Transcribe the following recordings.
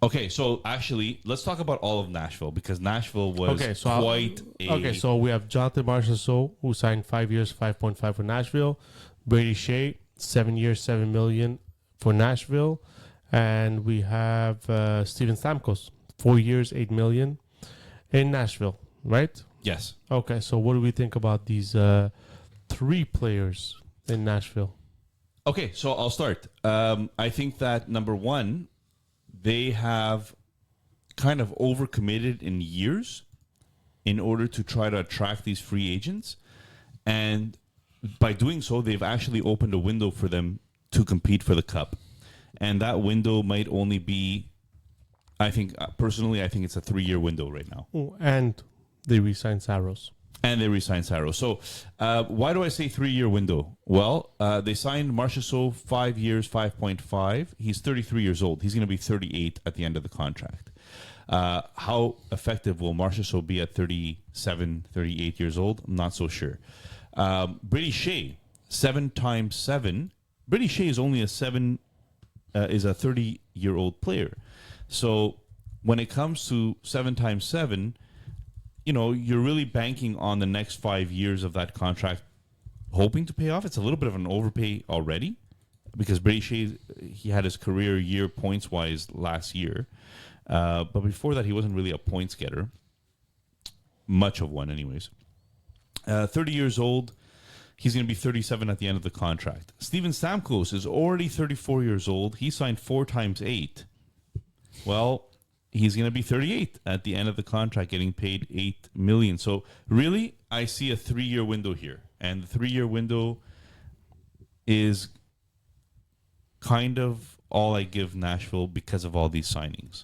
Okay, so actually, let's talk about all of Nashville because Nashville was quite a. Okay, so we have Jonathan Marchessault, who signed 5 years, 5.5 for Nashville. Brady Shea, 7 years, 7 million for Nashville. And we have Steven Stamkos, 4 years, 8 million in Nashville, right? Yes. Okay, so what do we think about these three players in Nashville? Okay, so I'll start. I think that number one, they have kind of overcommitted in years in order to try to attract these free agents. And by doing so, they've actually opened a window for them to compete for the cup. And that window might only be, I think, personally, I think it's a 3-year window right now. Oh, and they re-signed Saros. And they re-signed Saros. So why do I say 3-year window? Well, they signed Marchessault 5 years, 5.5. He's 33 years old. He's going to be 38 at the end of the contract. How effective will Marchessault be at 37, 38 years old? I'm not so sure. Brady Shea, 7 times 7. Brady Shea is only a 30-year-old player. So when it comes to 7 times 7, you know, you're really banking on the next 5 years of that contract hoping to pay off. It's a little bit of an overpay already because Brady Shea, he had his career year points-wise last year. But before that, he wasn't really a points getter. Much of one, anyways. 30 years old. He's going to be 37 at the end of the contract. Steven Stamkos is already 34 years old. He signed 4 times 8. Well, he's going to be 38 at the end of the contract, getting paid $8 million. So really, I see a 3-year window here. And the 3-year window is kind of all I give Nashville because of all these signings.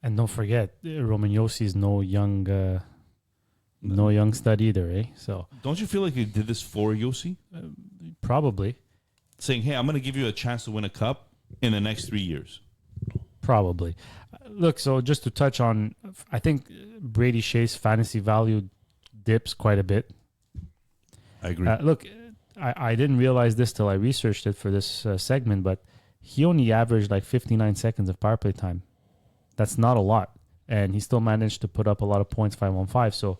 And don't forget, Roman Josi is no young stud either, eh? So don't you feel like you did this for Josi? Probably. Saying, hey, I'm going to give you a chance to win a cup in the next 3 years. Probably. Look, so just to touch on, I think Brady Shea's fantasy value dips quite a bit. I agree. Look, I didn't realize this till I researched it for this segment, but he only averaged like 59 seconds of power play time. That's not a lot. And he still managed to put up a lot of points, 5-on-5. So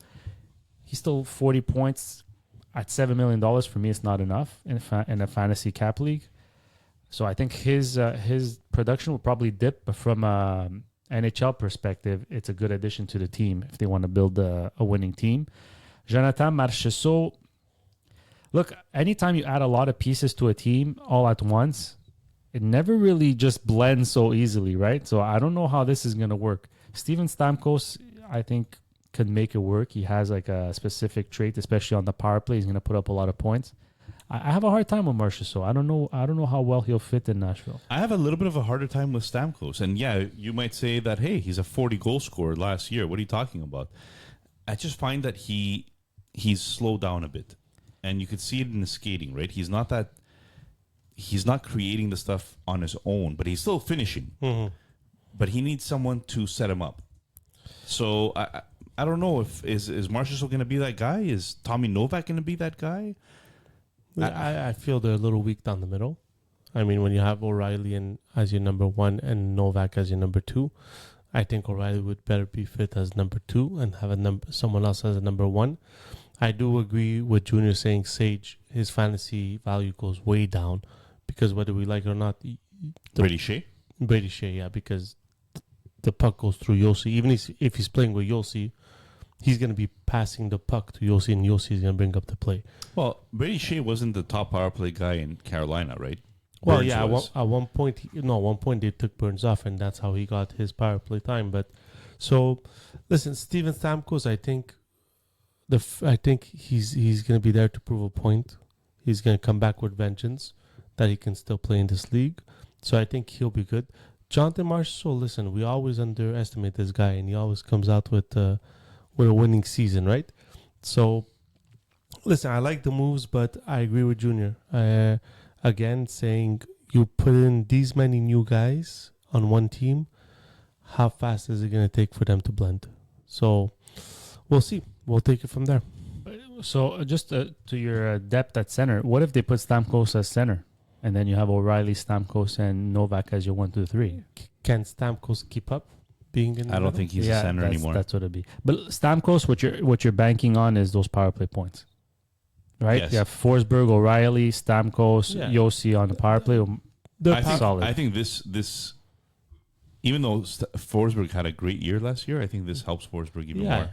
he's still 40 points at $7 million. For me, it's not enough in a fantasy cap league. So I think his production will probably dip, but from an NHL perspective, it's a good addition to the team if they want to build a winning team. Jonathan Marchessault, look, anytime you add a lot of pieces to a team all at once, it never really just blends so easily, right? So I don't know how this is going to work. Steven Stamkos, I think, could make it work. He has like a specific trait, especially on the power play. He's going to put up a lot of points. I have a hard time with Marchessault. I don't know how well he'll fit in Nashville. I have a little bit of a harder time with Stamkos. And yeah, you might say that, hey, he's a 40-goal scorer last year. What are you talking about? I just find that he's slowed down a bit. And you could see it in his skating, right? He's not creating the stuff on his own, but he's still finishing. Mm-hmm. But he needs someone to set him up. So I don't know if is Marchessault going to be that guy? Is Tommy Novak going to be that guy? I feel they're a little weak down the middle. I mean, when you have O'Reilly as your number 1 and Novak as your number 2, I think O'Reilly would better be fit as number 2 and have someone else as a number 1. I do agree with Junior saying Sage, his fantasy value goes way down because whether we like it or not, Brady Shea, yeah, because the puck goes through Josi. Even if he's playing with Josi, he's going to be passing the puck to Josi, and Josi is going to bring up the play. Well, Brady Shea wasn't the top power play guy in Carolina, right? Well, Burns at one point they took Burns off, and that's how he got his power play time. But so, listen, Steven Stamkos, I think he's going to be there to prove a point. He's going to come back with vengeance that he can still play in this league. So I think he'll be good. Jonathan Marchessault, listen, we always underestimate this guy, and he always comes out with a winning season, right? So, listen, I like the moves, but I agree with Junior. Again, saying you put in these many new guys on one team, how fast is it going to take for them to blend? So, we'll see. We'll take it from there. So, just to your depth at center, what if they put Stamkos as center? and then you have O'Reilly, Stamkos, and Novak as your 1, 2, 3. Can Stamkos keep up being in the I don't middle? think he's a center anymore. That's what it'd be. But Stamkos, what you're banking on is those power play points, right? Yes. You have Forsberg, O'Reilly, Stamkos, Yeah. Yossi on the power play. Solid. I think this, even though Forsberg had a great year last year, I think this helps Forsberg even more.